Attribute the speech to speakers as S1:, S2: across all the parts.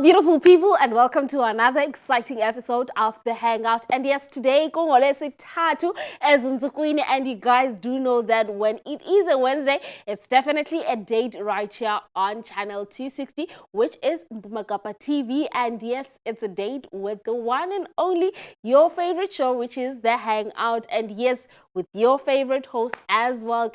S1: beautiful people, and welcome to another exciting episode of the Hangout. And yes, today, Tatu as and you guys do know that when it is a Wednesday, it's definitely a date right here on channel 260, which is Magapa TV. And yes, it's a date with the one and only your favorite show, which is the Hangout. And yes, with your favorite host as well, it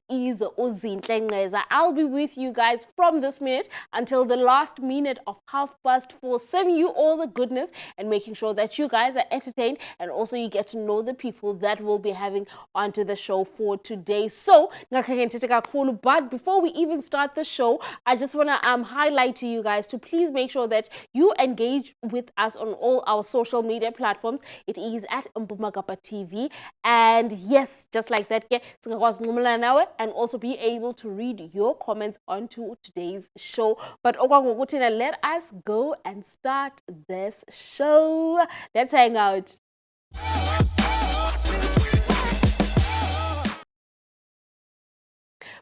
S1: is Uzinhle Ngeza. I'll be with you guys from this minute until the last minute of 4:30, serving you all the goodness and making sure that you guys are entertained, and also you get to know the people that we'll be having onto the show for today. So, but before we even start the show, I just want to highlight to you guys to please make sure that you engage with us on all our social media platforms. It is at Magapa TV. And yes, just like that, and also be able to read your comments onto today's show. But let us go and start this show. Let's hang out.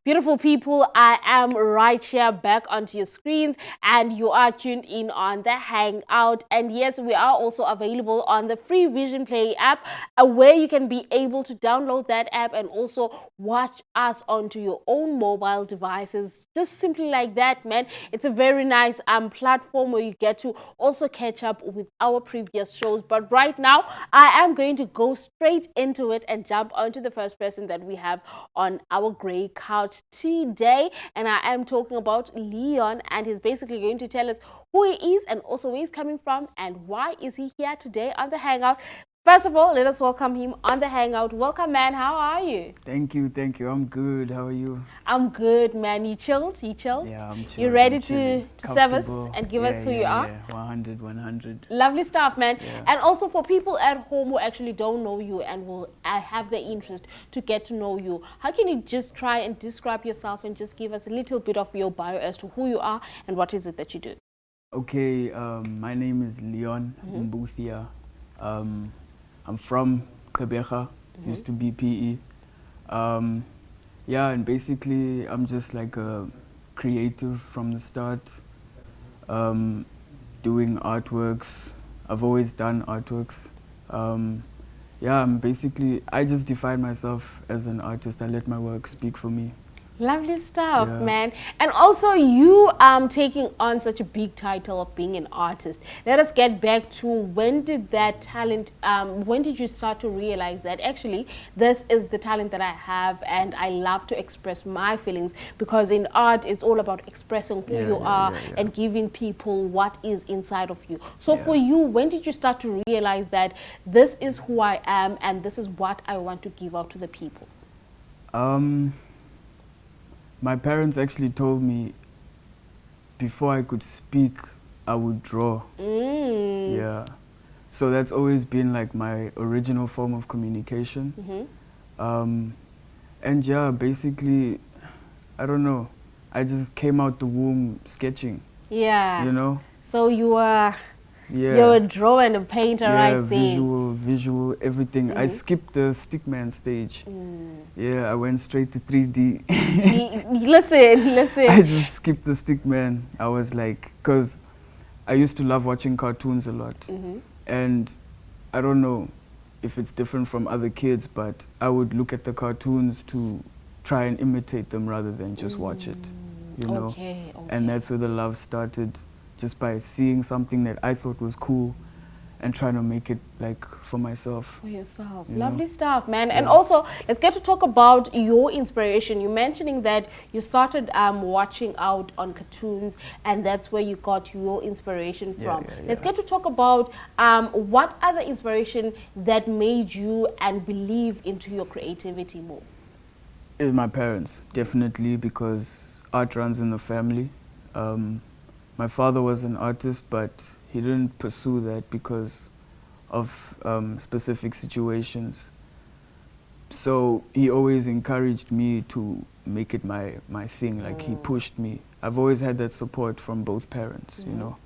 S1: Beautiful people, I am right here back onto your screens, and you are tuned in on the Hangout. And yes, we are also available on the free Vision Play app, where you can be able to download that app and also watch us onto your own mobile devices. Just simply like that, man. It's a very nice platform where you get to also catch up with our previous shows. But right now, I am going to go straight into it and jump onto the first person that we have on our gray couch today, and I am talking about Leon, and he's basically going to tell us who he is and also where he's coming from and why is he here today on the Hangout. First of all, let us welcome him on the Hangout. Welcome, man. How are you?
S2: Thank you. I'm good. How are you?
S1: I'm good, man. You chilled?
S2: Yeah, I'm chilled.
S1: You ready to serve us and give us who you are?
S2: Yeah, 100.
S1: Lovely stuff, man.
S2: Yeah.
S1: And also for people at home who actually don't know you and will have the interest to get to know you, how can you just try and describe yourself and just give us a little bit of your bio as to who you are and what is it that you do?
S2: Okay, my name is Leon Mbuthia. I'm from Kabeja, used to be PE. Yeah, and basically I'm just like a creative from the start, doing artworks. I've always done artworks. Yeah, I just define myself as an artist. I let my work speak for me.
S1: Lovely stuff,
S2: Yeah.
S1: man. And also you taking on such a big title of being an artist. Let us get back to when did that talent, when did you start to realize that actually this is the talent that I have and I love to express my feelings, because in art it's all about expressing who you are and giving people what is inside of you. So for you, when did you start to realize that this is who I am and this is what I want to give out to the people?
S2: My parents actually told me before I could speak, I would draw. Yeah. So that's always been like my original form of communication. And yeah, basically, I don't know, I just came out the womb sketching. Yeah. You know?
S1: So you were... Yeah. You're a drawer and a painter right there.
S2: Visual, everything. I skipped the stickman stage. Yeah, I went straight to 3D. Listen. I just skipped the stickman. I was like, because I used to love watching cartoons a lot. And I don't know if it's different from other kids, but I would look at the cartoons to try and imitate them rather than just watch it, you know?
S1: Okay.
S2: And that's where the love started. Just by seeing something that I thought was cool and trying to make it like for myself.
S1: For yourself. Lovely stuff, man. And also, let's get to talk about your inspiration. You're mentioning that you started watching out on cartoons and that's where you got your inspiration from. Let's get to talk about what other inspiration that made you and believe into your creativity more.
S2: It's my parents, definitely, because art runs in the family. My father was an artist, but he didn't pursue that because of specific situations. So he always encouraged me to make it my thing, like he pushed me. I've always had that support from both parents, you know?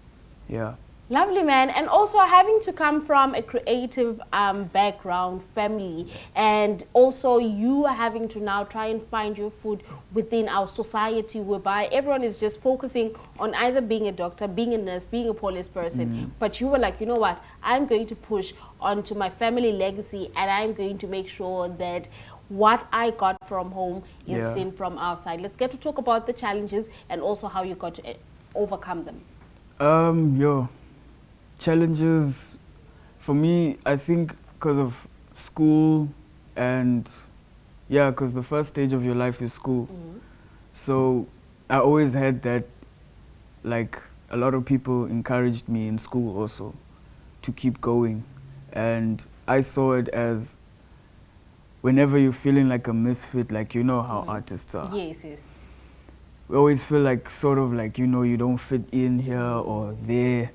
S2: Yeah.
S1: Lovely, man. And also having to come from a creative background, family, and also you are having to now try and find your food within our society whereby everyone is just focusing on either being a doctor, being a nurse, being a police person. But you were like, you know what, I'm going to push onto my family legacy and I'm going to make sure that what I got from home is
S2: Yeah.
S1: seen from outside. Let's get to talk about the challenges and also how you got to overcome them.
S2: Yo, challenges for me, I think because of school and yeah, because the first stage of your life is school. So I always had that, like, a lot of people encouraged me in school also to keep going. And I saw it as whenever you're feeling like a misfit, like, you know how artists are.
S1: Yes, yes.
S2: We always feel like sort of like, you know, you don't fit in here or there.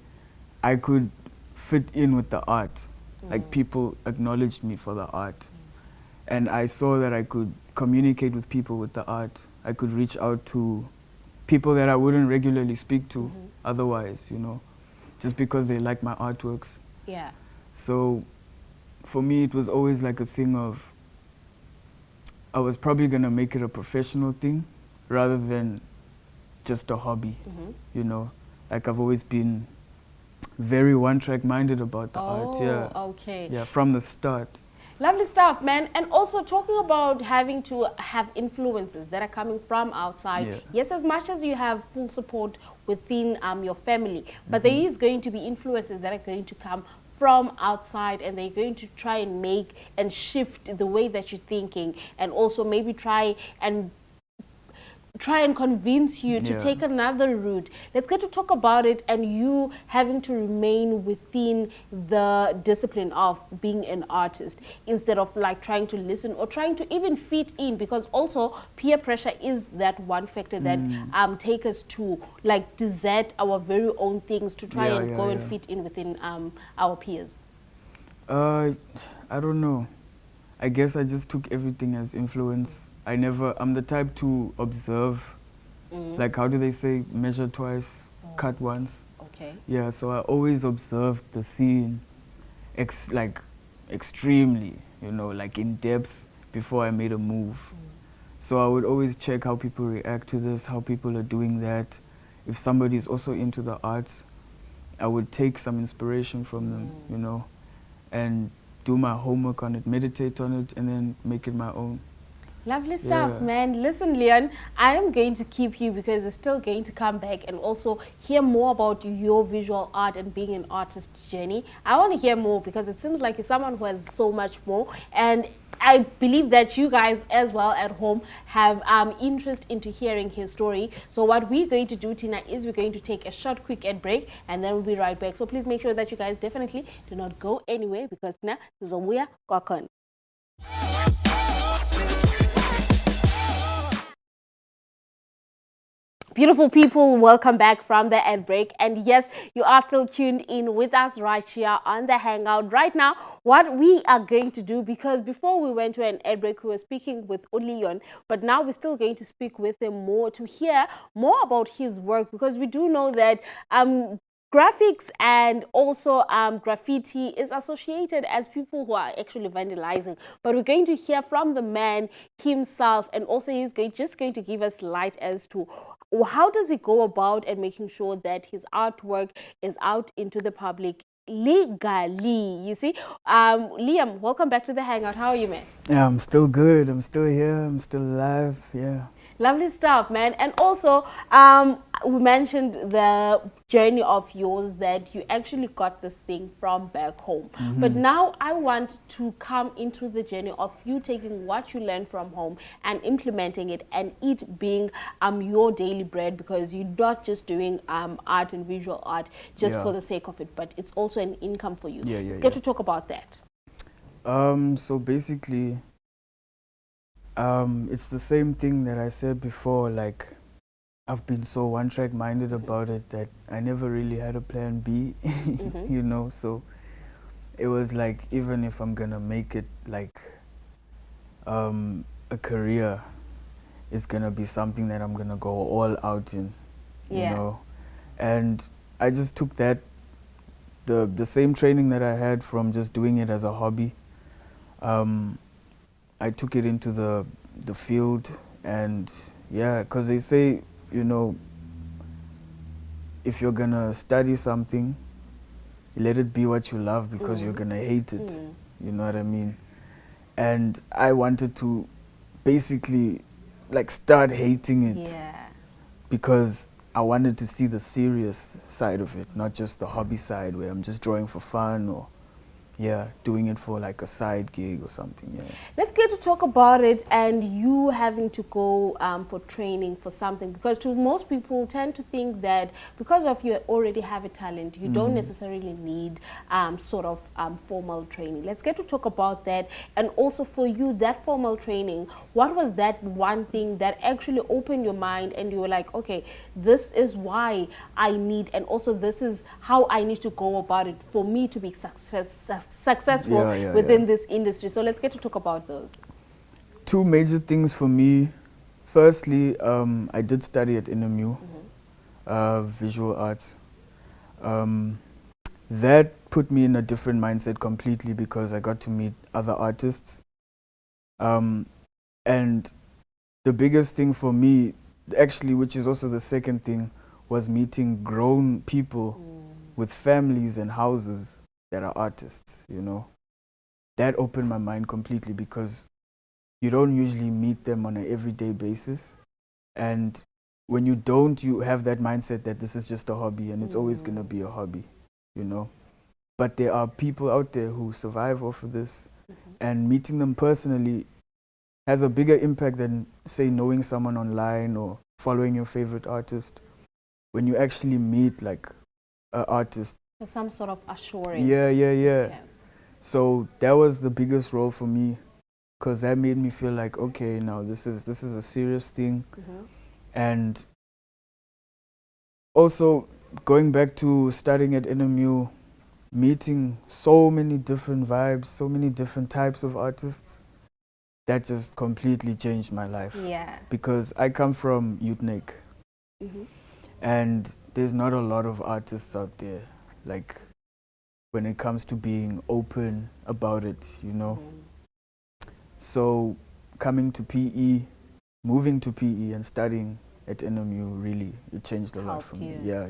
S2: I could fit in with the art. Like, people acknowledged me for the art. And I saw that I could communicate with people with the art. I could reach out to people that I wouldn't regularly speak to otherwise, you know, just because they like my artworks.
S1: Yeah.
S2: So for me, it was always like a thing of, I was probably going to make it a professional thing rather than just a hobby, you know. Like, I've always been very one-track minded about the art. Yeah.
S1: Okay.
S2: Yeah, from the start.
S1: Lovely stuff, man. And also talking about having to have influences that are coming from outside.
S2: Yeah.
S1: Yes, as much as you have full support within your family, but there is going to be influences that are going to come from outside and they're going to try and make and shift the way that you're thinking and also maybe try and convince you to
S2: Yeah.
S1: take another route. Let's get to talk about it and you having to remain within the discipline of being an artist instead of like trying to listen or trying to even fit in, because also peer pressure is that one factor that take us to like desert our very own things to try and go and fit in within our peers.
S2: I don't know. I guess I just took everything as influence. I'm the type to observe. Like, how do they say, measure twice, cut once?
S1: Okay.
S2: Yeah, so I always observed the scene like extremely, you know, like in depth before I made a move. So I would always check how people react to this, how people are doing that. If somebody's also into the arts, I would take some inspiration from them, you know, and do my homework on it, meditate on it, and then make it my own.
S1: Lovely stuff,
S2: Yeah.
S1: man. Listen, Leon, I am going to keep you because we're still going to come back and also hear more about your visual art and being an artist journey. I want to hear more because it seems like you're someone who has so much more. And I believe that you guys as well at home have interest into hearing his story. So what we're going to do, Tina, is we're going to take a short, quick ad break and then we'll be right back. So please make sure that you guys definitely do not go anywhere because Tina is on Weya Kwakon. Beautiful people, welcome back from the ad break. And yes, you are still tuned in with us right here on the Hangout. Right now, what we are going to do, because before we went to an ad break, we were speaking with Leon, but now we're still going to speak with him more to hear more about his work, because we do know that graphics and also graffiti is associated as people who are actually vandalizing. But we're going to hear from the man himself, and also he's just going to give us light as to how does he go about and making sure that his artwork is out into the public legally. You see, Liam, welcome back to the Hangout. How are you, man?
S2: Yeah, I'm still good. I'm still here. I'm still alive. Yeah.
S1: Lovely stuff, man. And also, we mentioned the journey of yours that you actually got this thing from back home. But now I want to come into the journey of you taking what you learned from home and implementing it, and it being your daily bread, because you're not just doing art and visual art just for the sake of it, but it's also an income for you. Let's get to talk about that.
S2: So basically, it's the same thing that I said before. Like, I've been so one-track minded about it that I never really had a plan B, you know. So it was like, even if I'm gonna make it like a career, it's gonna be something that I'm gonna go all out in, you know. And I just took that the same training that I had from just doing it as a hobby, I took it into the field, and yeah, because they say, you know, if you're gonna study something, let it be what you love, because you're gonna hate it. You know what I mean? And I wanted to basically like start hating it,
S1: Yeah.
S2: because I wanted to see the serious side of it, not just the hobby side where I'm just drawing for fun, or yeah, doing it for like a side gig or something. Yeah.
S1: Let's get to talk about it, and you having to go for training for something, because to most people tend to think that because of you already have a talent, you don't necessarily need sort of formal training. Let's get to talk about that, and also for you, that formal training, what was that one thing that actually opened your mind and you were like, okay, this is why I need, and also this is how I need to go about it for me to be successful within this industry. So let's get to talk about those.
S2: Two major things for me. Firstly, I did study at NMU, visual arts. That put me in a different mindset completely, because I got to meet other artists. And the biggest thing for me, actually, which is also the second thing, was meeting grown people with families and houses that are artists, you know. That opened my mind completely, because you don't usually meet them on an everyday basis. And when you don't, you have that mindset that this is just a hobby and it's always going to be a hobby, you know. But there are people out there who survive off of this, and meeting them personally has a bigger impact than, say, knowing someone online or following your favorite artist. When you actually meet like an artist,
S1: For some sort of assurance.
S2: Yeah. So that was the biggest role for me, because that made me feel like, okay, now this is a serious thing. And also going back to studying at NMU, meeting so many different vibes, so many different types of artists, that just completely changed my life.
S1: Yeah.
S2: Because I come from UTNEC, and there's not a lot of artists out there, like when it comes to being open about it, you know. So coming to PE, moving to PE and studying at NMU, really, it changed a lot for me. Yeah.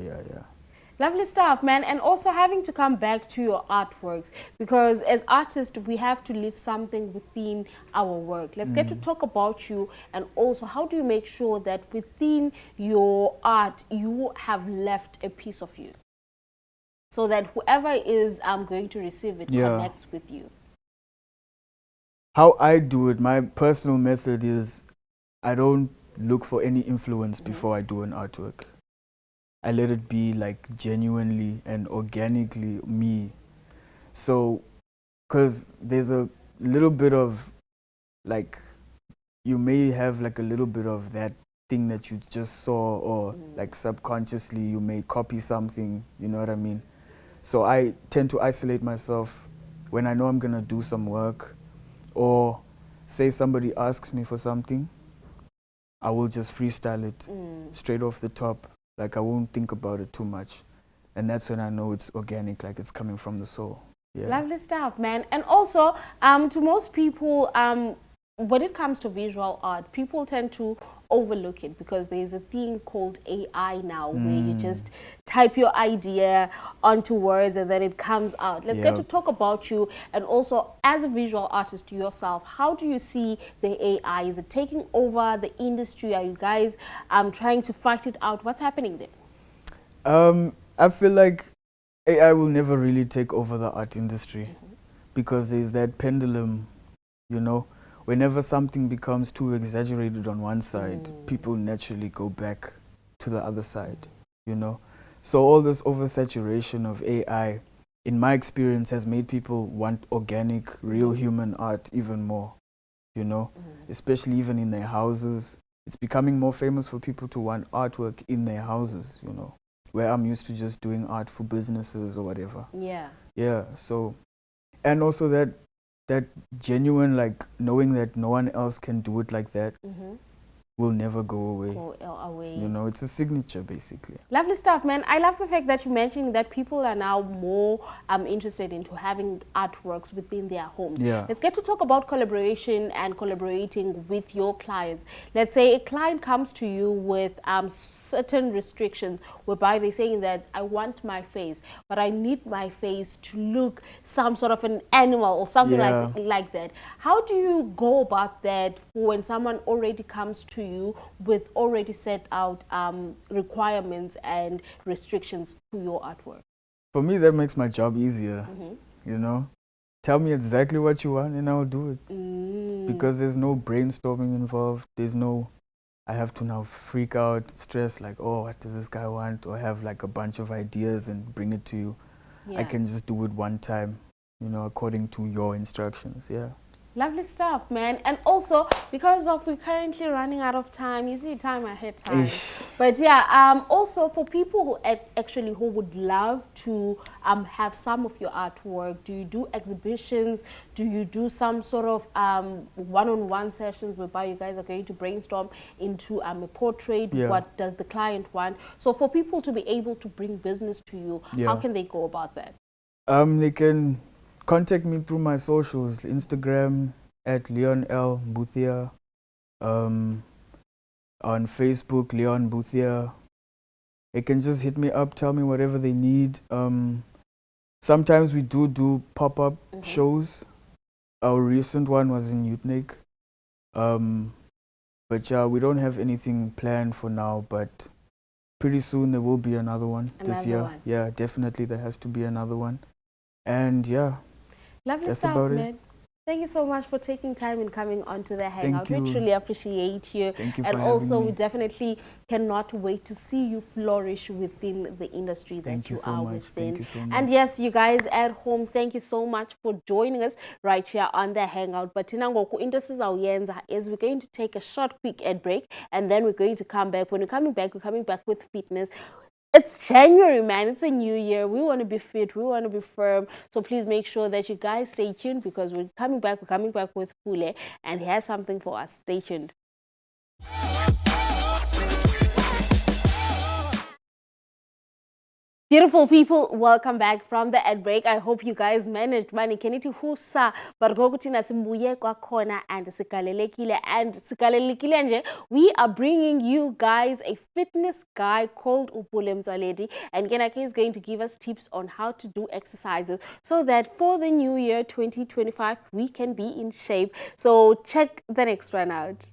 S1: Lovely stuff, man. And also having to come back to your artworks, because as artists, we have to leave something within our work. Let's get to talk about you, and also how do you make sure that within your art, you have left a piece of you, so that whoever is going to receive it connects with you.
S2: How I do it, my personal method is, I don't look for any influence before I do an artwork. I let it be like genuinely and organically me. So, because there's a little bit of like, you may have like a little bit of that thing that you just saw, or like subconsciously you may copy something, you know what I mean? So I tend to isolate myself when I know I'm gonna do some work, or say somebody asks me for something, I will just freestyle it straight off the top. Like, I won't think about it too much. And that's when I know it's organic, like it's coming from the soul. Yeah.
S1: Lovely stuff, man. And also, to most people, when it comes to visual art, people tend to overlook it, because there's a thing called AI now, where you just type your idea onto words and then it comes out. Let's get to talk about you, and also as a visual artist yourself, how do you see the AI? Is it taking over the industry? Are you guys trying to fight it out? What's happening there?
S2: I feel like AI will never really take over the art industry, because there's that pendulum, you know. Whenever something becomes too exaggerated on one side, people naturally go back to the other side, you know. So all this oversaturation of AI, in my experience, has made people want organic, real human art even more, you know, especially even in their houses. It's becoming more famous for people to want artwork in their houses, you know, where I'm used to just doing art for businesses or whatever. Yeah, so, and also that genuine, like, knowing that no one else can do it like that, will never go away.
S1: Go away.
S2: You know, it's a signature basically.
S1: Lovely stuff, man. I love the fact that you mentioned that people are now more interested into having artworks within their homes.
S2: Yeah.
S1: Let's get to talk about collaboration and collaborating with your clients. Let's say a client comes to you with certain restrictions whereby they're saying that I want my face, but I need my face to look some sort of an animal or something like that. How do you go about that when someone already comes to you with already set out requirements and restrictions to your artwork?
S2: For me, that makes my job easier. You know, tell me exactly what you want and I'll do it. Because there's no brainstorming involved. There's no, I have to now freak out, stress like, oh, what does this guy want? Or have like a bunch of ideas and bring it to you.
S1: Yeah.
S2: I can just do it one time, you know, according to your instructions. Yeah.
S1: Lovely stuff, man. And also, because of we're currently running out of time, you see, time ahead time. But yeah, also for people who actually who would love to have some of your artwork, do you do exhibitions? Do you do some sort of one-on-one sessions whereby you guys are going to brainstorm into a portrait?
S2: Yeah.
S1: What does the client want? So for people to be able to bring business to you, how can they go about that?
S2: They can contact me through my socials, Instagram at Leon L. Boothia, on Facebook, Leon Boothia. They can just hit me up, tell me whatever they need. Sometimes we do pop-up shows. Our recent one was in Utnik. But yeah, we don't have anything planned for now, but pretty soon there will be another one this year. Yeah, definitely there has to be another one. And yeah.
S1: Lovely stuff, man. Thank you so much for taking time and coming onto the Hangout. We truly appreciate you.
S2: Thank you
S1: and
S2: for
S1: also,
S2: having me.
S1: we definitely cannot wait to see you flourish within the industry that you are within.
S2: Thank you so much.
S1: And yes, you guys at home, thank you so much for joining us right here on the Hangout. But tinangoku is we're going to take a short quick ad break, and then we're going to come back. When we're coming back with fitness. It's January, man. It's a new year. We want to be fit. We want to be firm. So please make sure that you guys stay tuned because we're coming back. We're coming back with Pule, and he has something for us. Stay tuned. Beautiful people, welcome back from the ad break. I hope you guys managed money. Keniti husa bargokutina simbuye kwa kona and sikalelekile nje. We are bringing you guys a fitness guy called Upule Mzwaledi, and Kenake is going to give us tips on how to do exercises so that for the new year 2025 we can be in shape. So check the next one out.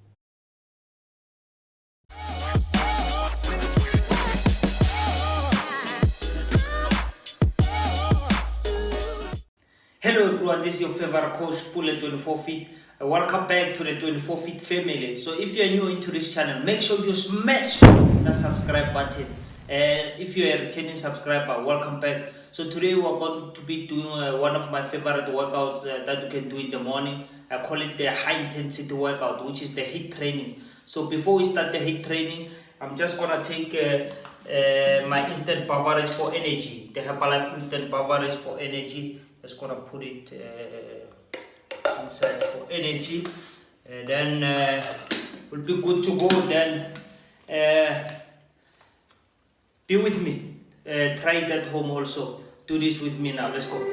S3: Hello everyone, this is your favorite coach, Pule 24 Feet. Welcome back to the 24 Feet family. So if you're new into this channel, make sure you smash that subscribe button. And if you're a returning subscriber, welcome back. So today we're going to be doing one of my favorite workouts that you can do in the morning. I call it the high intensity workout, which is the HIIT training. So before we start the HIIT training, I'm just gonna take my instant beverage for energy, the Herbalife instant beverage for energy. Just gonna put it inside for energy, and then we'll be good to go. Then be with me. Try it at home also. Do this with me now. Let's go.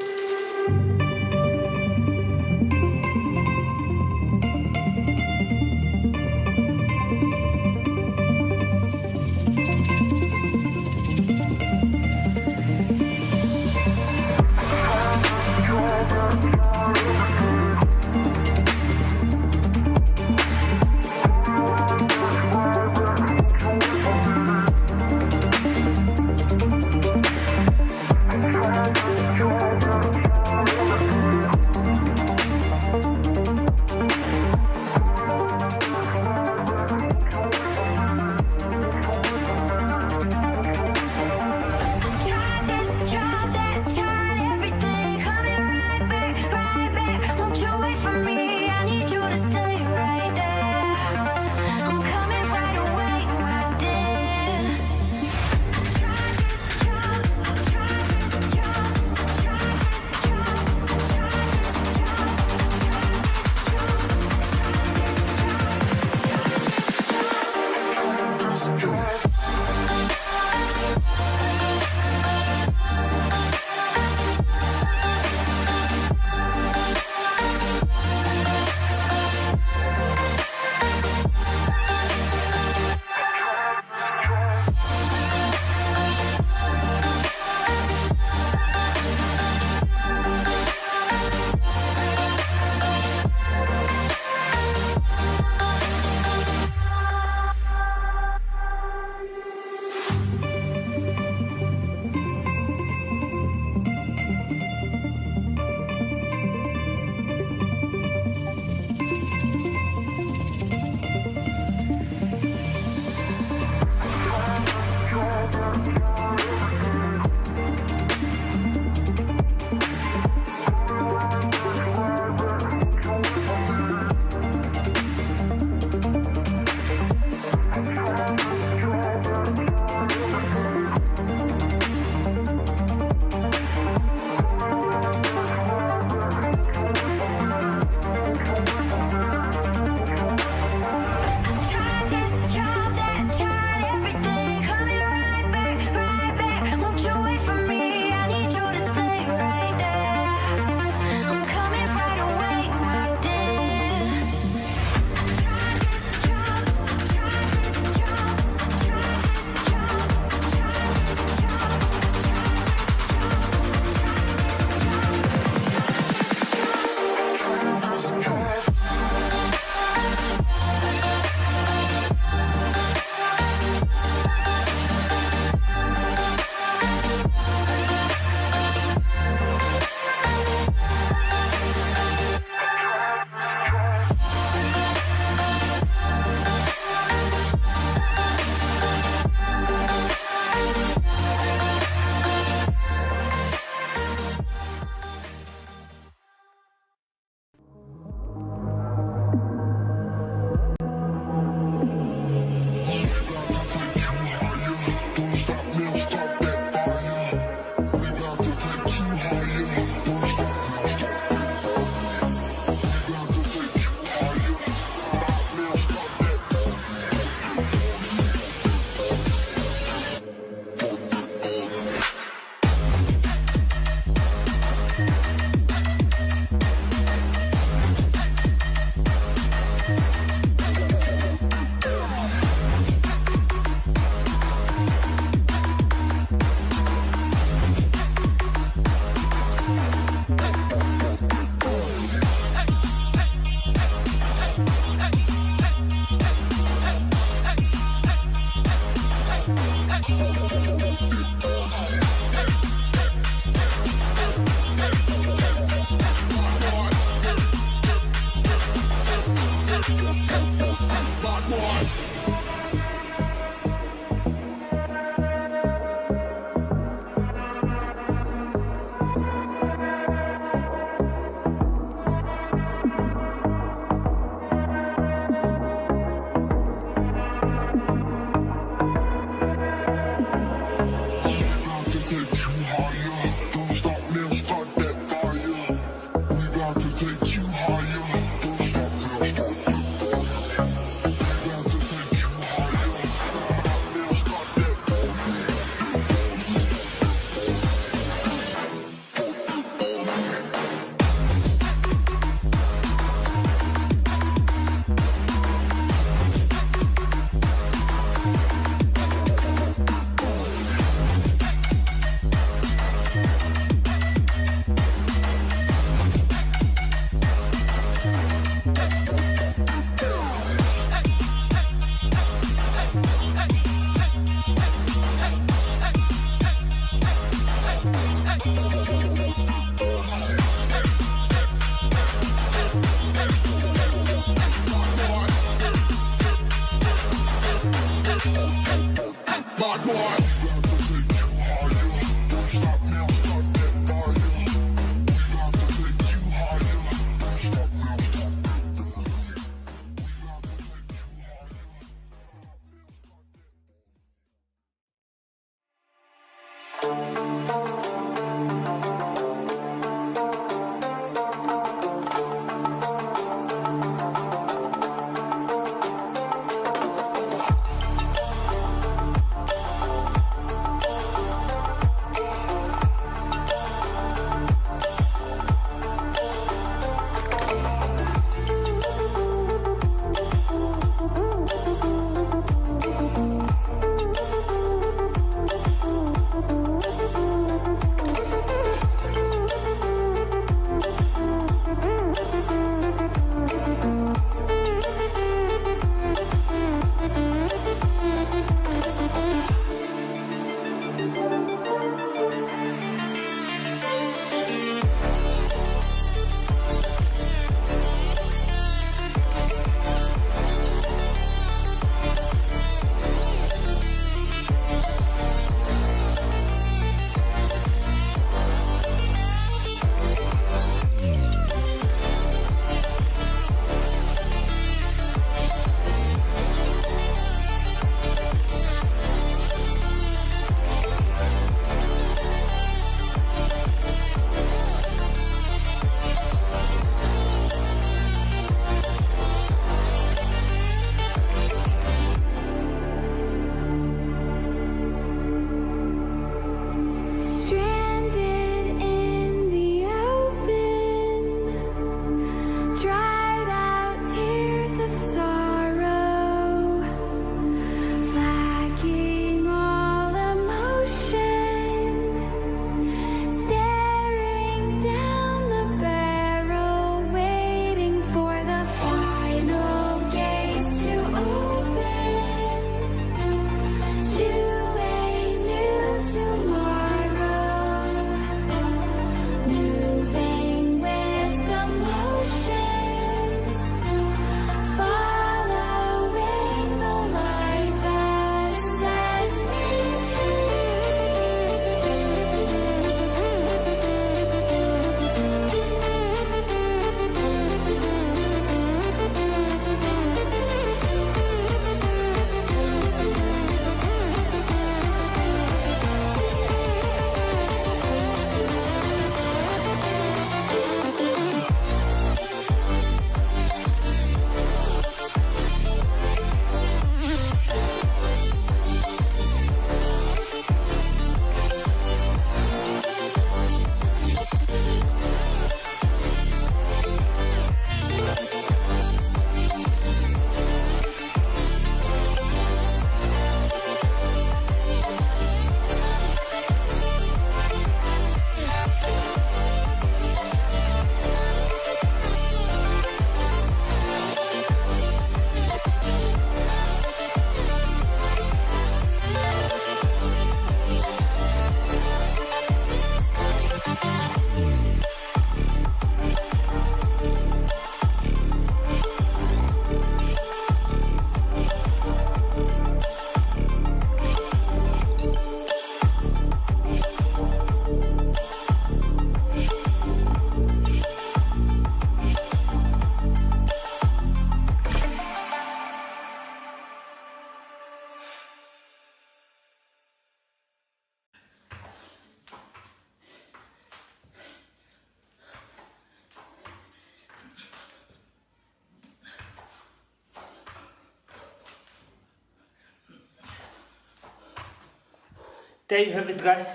S3: there you have it, guys.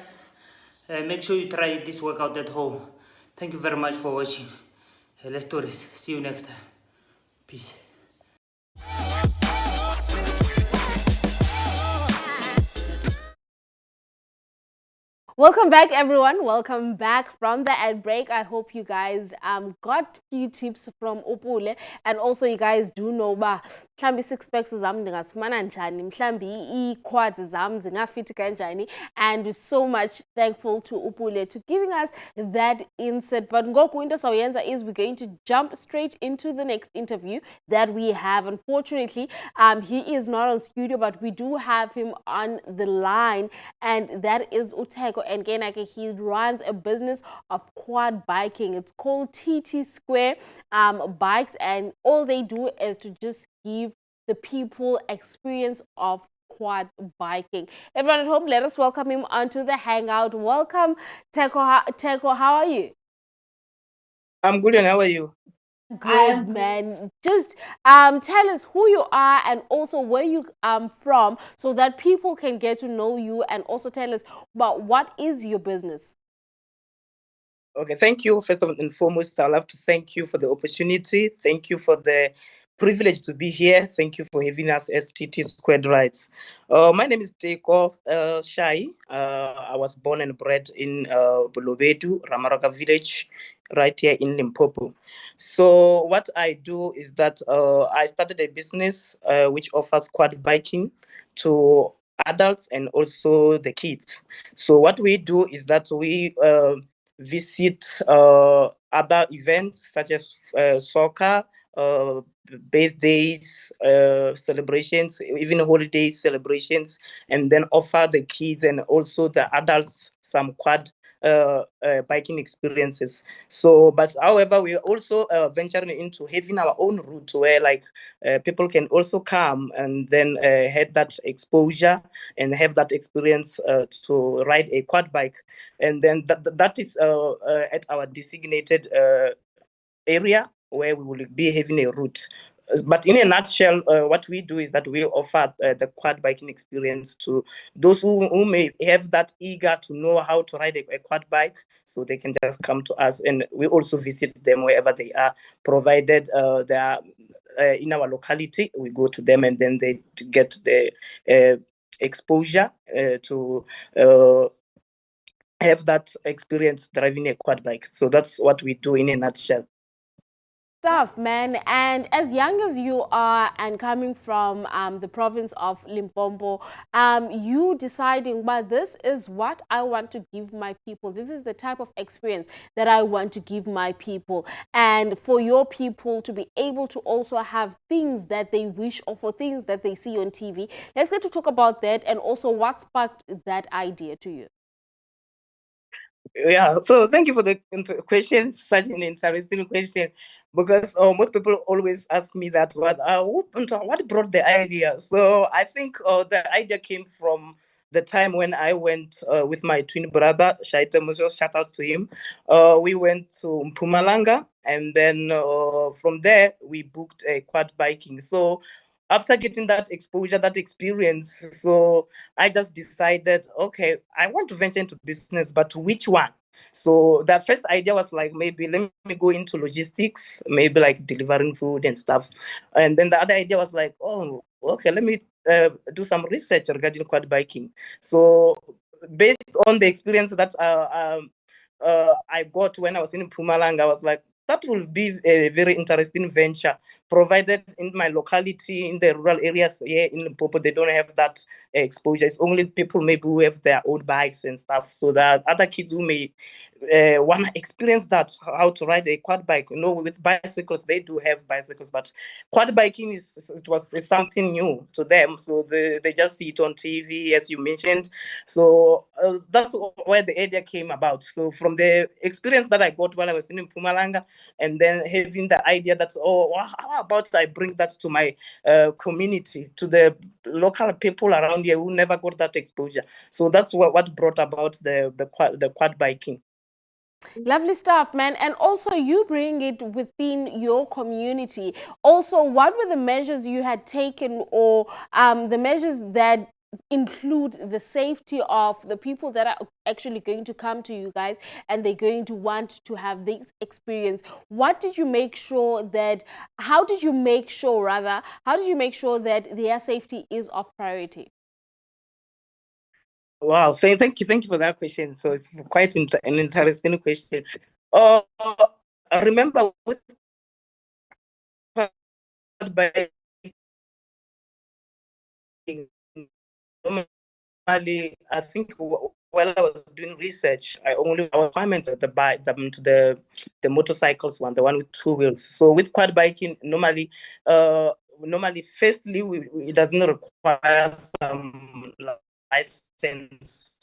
S3: Make sure you try this workout at home. Thank you very much for watching. Let's do this. See you next time. Peace.
S1: Welcome back, everyone. Welcome back from the ad break. I hope you guys got few tips from Upule, and also you guys do know ba mhlambi six packs zam ndingasifumana njani, mhlambi i-quads zam zingafit kanjani, and we're so much thankful to Upule to giving us that insight. But ngoku into sawenza is we're going to jump straight into the next interview that we have. Unfortunately, he is not on studio, but we do have him on the line, and that is Uteko. And Genake, he runs a business of quad biking. It's called TT Square Bikes, and all they do is to just give the people experience of quad biking. Everyone at home, let us welcome him onto the Hangout. Welcome, Teko. Teko, how are you?
S4: I'm good, and how are you?
S1: Good, man. Just tell us who you are and also where you from, so that people can get to know you, and also tell us about what is your business.
S4: Okay, thank you. First and foremost, I'd love to thank you for the opportunity. Thank you for the privilege to be here. Thank you for having us as TT Squared Rights. My name is Teko Shai. I was born and bred in Bolobedu, Ramaraka village, right here in Limpopo. So what I do is that I started a business which offers quad biking to adults and also the kids. So what we do is that we visit other events such as soccer, birthdays, celebrations, even holiday celebrations, and then offer the kids and also the adults some quad biking experiences. So, but however, we are also venturing into having our own route where like people can also come and then have that exposure and have that experience to ride a quad bike. And then that is at our designated area where we will be having a route. But in a nutshell, what we do is that we offer the quad biking experience to those who may have that eager to know how to ride a quad bike, so they can just come to us, and we also visit them wherever they are, provided they are in our locality. We go to them, and then they get the exposure to have that experience driving a quad bike. So that's what we do in a nutshell.
S1: Stuff, man. And as young as you are and coming from the province of Limpopo, you deciding, but this is what I want to give my people. This is the type of experience that I want to give my people. And for your people to be able to also have things that they wish, or for things that they see on TV. Let's get to talk about that, and also what sparked that idea to you.
S4: Yeah, so thank you for the question. Such an interesting question, because most people always ask me that what brought the idea. So I think the idea came from the time when I went with my twin brother Shaita Muzo. Shout out to him. We went to Mpumalanga, and then from there we booked a quad biking. So after getting that exposure, that experience, so I just decided, okay, I want to venture into business, but which one? So that first idea was like, maybe let me go into logistics, maybe like delivering food and stuff. And then the other idea was like, oh, okay, let me do some research regarding quad biking. So based on the experience that I got when I was in Pumalanga, I was like, that will be a very interesting venture, provided in my locality, in the rural areas here in Limpopo, they don't have that exposure. It's only people maybe who have their own bikes and stuff, so that other kids who may want to experience that, how to ride a quad bike. You know, with bicycles, they do have bicycles, but quad biking is something new to them. So they just see it on TV, as you mentioned. So that's where the idea came about. So from the experience that I got while I was in Pumalanga, and then having the idea that, oh, how about I bring that to my community, to the local people around here who never got that exposure. So that's what brought about the quad biking.
S1: Lovely stuff, man. And also you bring it within your community. Also, what were the measures you had taken, or the measures that include the safety of the people that are actually going to come to you guys and they're going to want to have this experience. What did you make sure that, how did you make sure that their safety is of priority?
S4: Wow, thank you for that question. So it's quite an interesting question. Uh, I remember with by normally, I think while I was doing research, I was commented the bike to the motorcycles one, the one with two wheels. So with quad biking, normally, firstly, it doesn't require some license.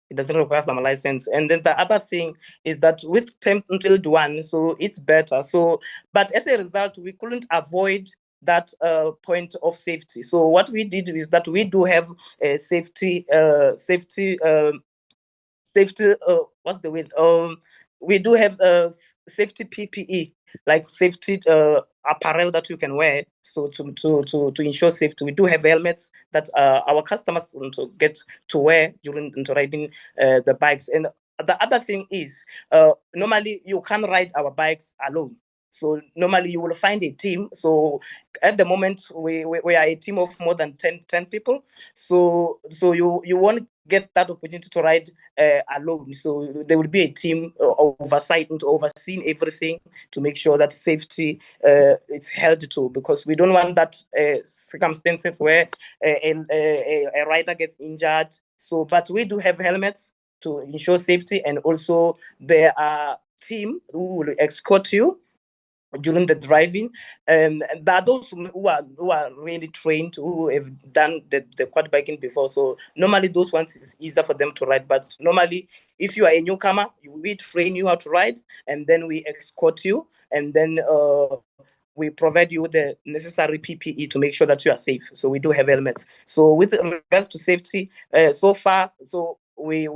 S4: It doesn't require some license. And then the other thing is that with temp-filled one, so it's better. So, but as a result, we couldn't avoid that point of safety. So what we did is that we do have a safety what's the word we do have safety PPE, like safety apparel that you can wear, so to ensure safety. We do have helmets that our customers to get to wear during into riding the bikes. And the other thing is normally you can't ride our bikes alone. So normally you will find a team. So at the moment we are a team of more than 10 people. So you won't get that opportunity to ride alone. So there will be a team oversight into overseeing everything to make sure that safety is held to, because we don't want that circumstances where a rider gets injured. So, but we do have helmets to ensure safety, and also there are team who will escort you during the driving. And there are those who are really trained, who have done the quad biking before. So normally those ones is easier for them to ride. But normally, if you are a newcomer, we train you how to ride, and then we escort you, and then we provide you the necessary PPE to make sure that you are safe. So we do have helmets. So with regards to safety, so far, so we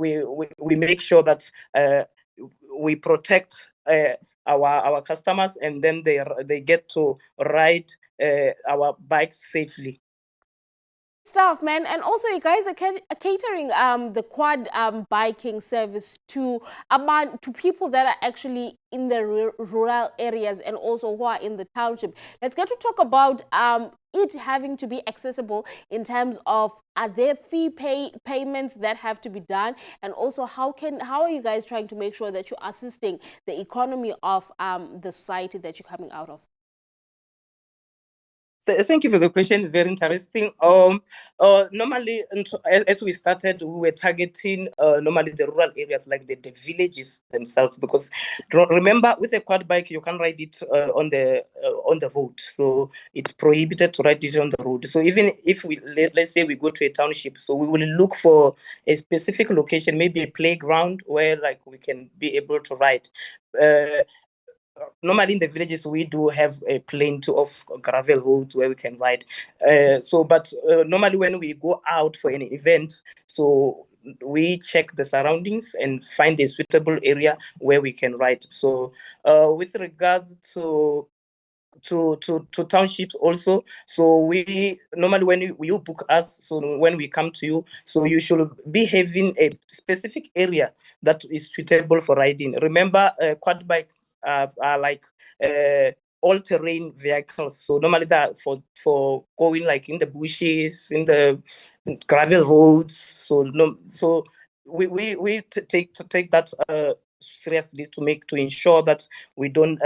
S4: make sure that we protect our customers, and then they get to ride our bikes safely.
S1: Stuff, man. And also you guys are catering the quad biking service to people that are actually in the rural areas and also who are in the township. Let's get to talk about it having to be accessible in terms of, are there fee payments that have to be done, and also how are you guys trying to make sure that you're assisting the economy of the society that you're coming out of?
S4: So thank you for the question. Very interesting. Normally, as we started, we were targeting normally the rural areas, like the villages themselves, because remember, with a quad bike, you can ride it on the road. So it's prohibited to ride it on the road. So even if let's say we go to a township, so we will look for a specific location, maybe a playground where like we can be able to ride. Normally in the villages we do have a plenty of gravel roads where we can ride. But normally when we go out for an event, so we check the surroundings and find a suitable area where we can ride. So with regards to townships also, so we normally, when you book us, so when we come to you, so you should be having a specific area that is suitable for riding. Remember, quad bikes are like all-terrain vehicles, so normally that for going like in the bushes, in the gravel roads. So no, so we take that seriously to ensure that we don't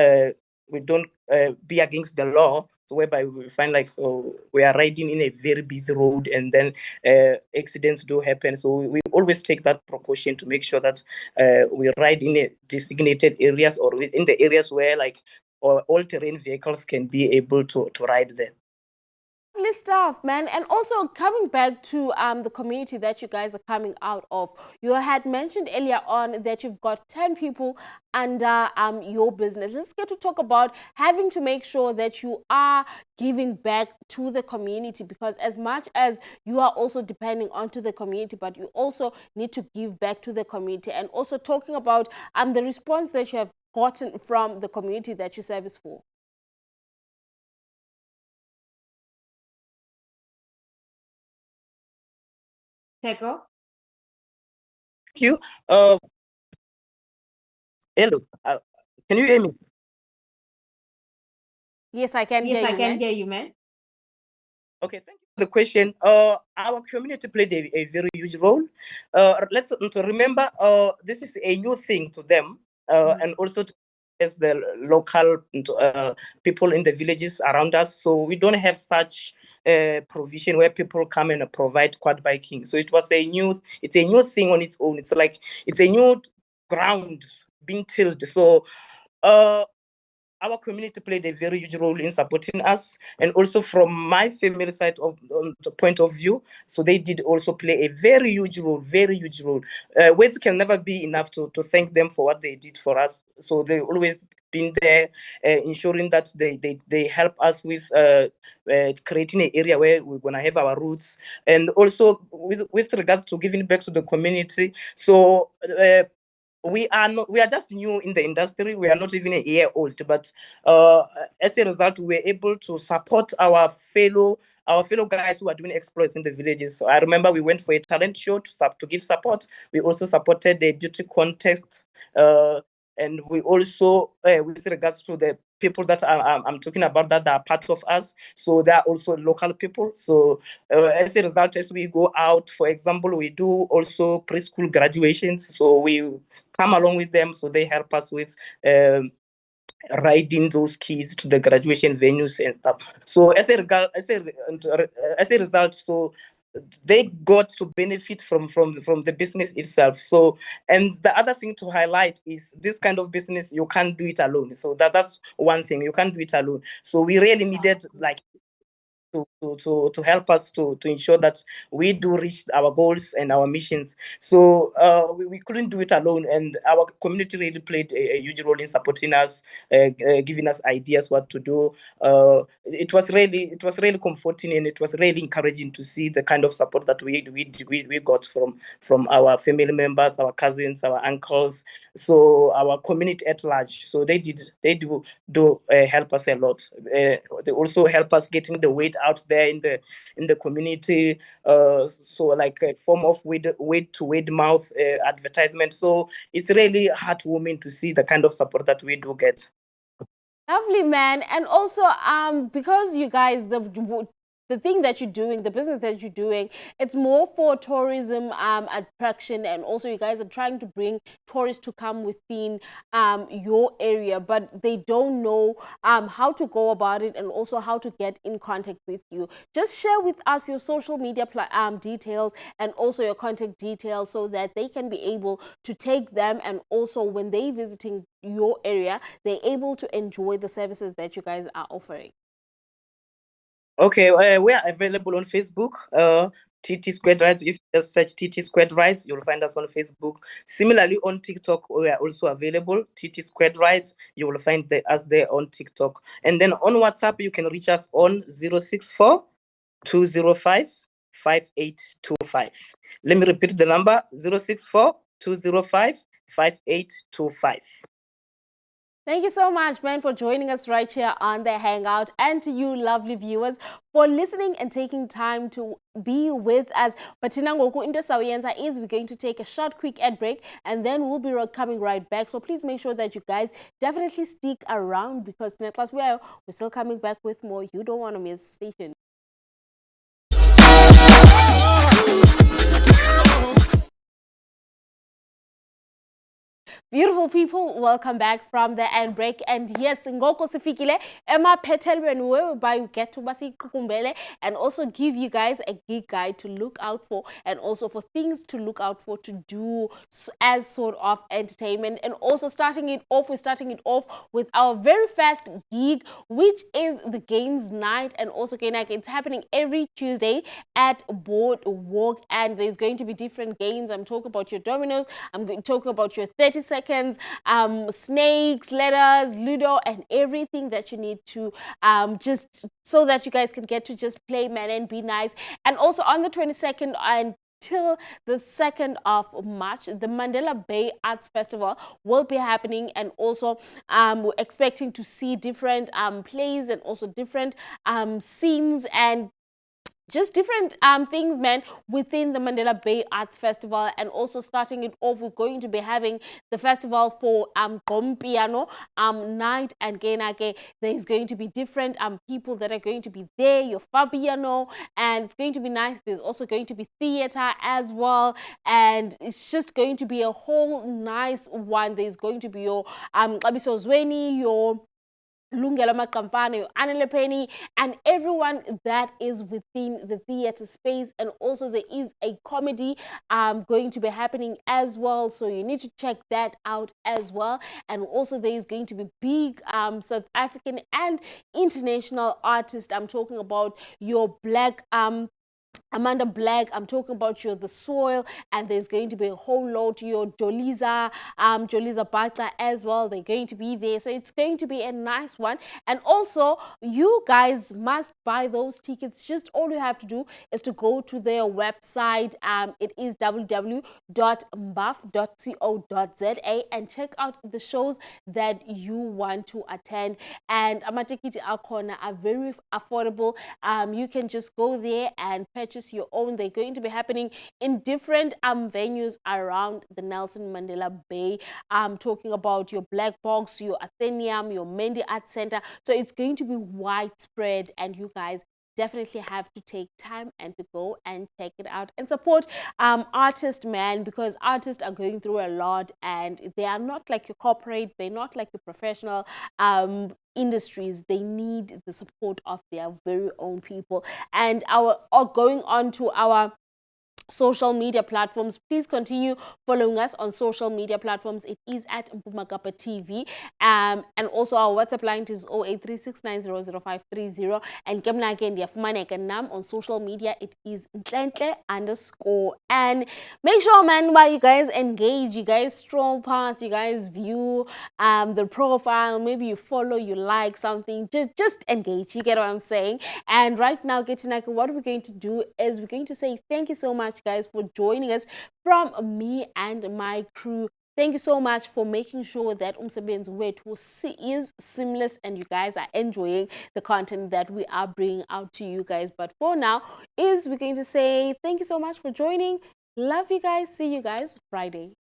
S4: be against the law. So whereby we find like we are riding in a very busy road, and then accidents do happen. So we always take that precaution to make sure that we ride in a designated areas, or in the areas where like all terrain vehicles can be able to ride there.
S1: Lovely stuff, man. And also coming back to the community that you guys are coming out of, you had mentioned earlier on that you've got 10 people under your business. Let's get to talk about having to make sure that you are giving back to the community, because as much as you are also depending onto the community, but you also need to give back to the community. And also talking about the response that you have gotten from the community that you service for. Teko?
S4: Thank you. Hello. Can you hear me?
S1: Yes, I can hear you, man.
S5: hear you, man.
S4: Okay, thank you for the question. Our community played a very huge role. Let's to remember, this is a new thing to them, and also to, as the local people in the villages around us. So we don't have such provision where people come and provide quad biking. So it's a new thing on its own. It's like it's a new ground being tilled. So. Our community played a very huge role in supporting us, and also from my family side of the point of view, so they did also play a very huge role, very huge role. Words can never be enough to thank them for what they did for us. So they always been there, ensuring that they help us with creating an area where we're gonna have our roots, and also with regards to giving back to the community. So we are just new in the industry. We are not even a year old, but as a result, we were able to support our fellow guys who are doing exploits in the villages. So I remember we went for a talent show to give support. We also supported the beauty contest, and we also, with regards to the people that I'm talking about that are part of us, so they are also local people. So as a result, as we go out, for example, we do also preschool graduations. So we come along with them, so they help us with riding those keys to the graduation venues and stuff. So as a result, so they got to benefit from the business itself. So, and the other thing to highlight is this kind of business, you can't do it alone. So that's one thing, you can't do it alone. So we really needed like to help us to ensure that we do reach our goals and our missions. So we couldn't do it alone, and our community really played a huge role in supporting us, giving us ideas what to do. It was really comforting, and it was really encouraging to see the kind of support that we got from our family members, our cousins, our uncles, so our community at large. So they do help us a lot. They also help us getting the word out there in the community. So like a form of word to word mouth advertisement. So it's really heartwarming to see the kind of support that we do get.
S1: Lovely, man. And also, because you guys, the thing that you're doing, the business that you're doing, it's more for tourism attraction, and also you guys are trying to bring tourists to come within your area, but they don't know how to go about it and also how to get in contact with you. Just share with us your social media details and also your contact details so that they can be able to take them, and also when they visiting your area, they're able to enjoy the services that you guys are offering.
S4: Okay, we are available on Facebook, TT Squared Rights. If you just search TT Squared Rights, you'll find us on Facebook. Similarly, on TikTok, we are also available, TT Squared Rights. You will find us there on TikTok. And then on WhatsApp, you can reach us on 064 205 5825. Let me repeat the number, 064 205 5825.
S1: Thank you so much, man, for joining us right here on the Hangout, and to you lovely viewers for listening and taking time to be with us. But Tinangoku into Sawienza is we're going to take a short quick ad break, and then we'll be coming right back. So please make sure that you guys definitely stick around, because next we're still coming back with more. You don't want to miss station. Beautiful people, welcome back from the end break. And yes, ngoko sifikile emaphethelweni whereby you get to basikumbele and also give you guys a gig guide to look out for, and also for things to look out for to do as sort of entertainment. And also we're starting it off with our very first gig, which is the games night. And also it's happening every Tuesday at Boardwalk, and there's going to be different games. I'm talking about your dominoes, I'm going to talk about your 30 seconds, snakes, letters, Ludo, and everything that you need to just so that you guys can get to just play, man, and be nice. And also on the 22nd until the 2nd of March, the Mandela Bay Arts Festival will be happening, and also we're expecting to see different plays and also different scenes and just different things, man, within the Mandela Bay Arts Festival. And also starting it off, we're going to be having the festival for Gompiano night. And again, there's going to be different people that are going to be there, your Fabiano, and it's going to be nice. There's also going to be theater as well, and it's just going to be a whole nice one. There's going to be your Kabiso Zweni, your Lungelo Makampane, your Anele Penny, and everyone that is within the theater space. And also there is a comedy going to be happening as well, so you need to check that out as well. And also there is going to be big South African and international artists. I'm talking about your Black Amanda Black, I'm talking about your The Soil, and there's going to be a whole lot to your Joliza Bata as well. They're going to be there, so it's going to be a nice one. And also, you guys must buy those tickets. Just all you have to do is to go to their website. It is www.mbaf.co.za and check out the shows that you want to attend. And amatikiti akona are very affordable. You can just go there and purchase your own. They're going to be happening in different venues around the Nelson Mandela Bay. Talking about your Black Box, your Athenium, your Mendy Art Center. So it's going to be widespread, and you guys definitely have to take time and to go and check it out and support artists, man, because artists are going through a lot, and they are not like your corporate, they're not like your professional industries. They need the support of their very own people. And going on to our social media platforms, please continue following us on social media platforms. It is at Mpumagapa TV, and also our WhatsApp line is 0836900530. And Kemna again, Nam on social media, it is _. And make sure, man, while you guys engage, you guys stroll past, you guys view the profile, maybe you follow, you like something, just engage. You get what I'm saying? And right now, what we're going to do is we're going to say thank you so much, guys, for joining us from me and my crew. Thank you so much for making sure that umsebenzi wethu is seamless and you guys are enjoying the content that we are bringing out to you guys. But for now, we're going to say thank you so much for joining. Love you guys. See you guys Friday.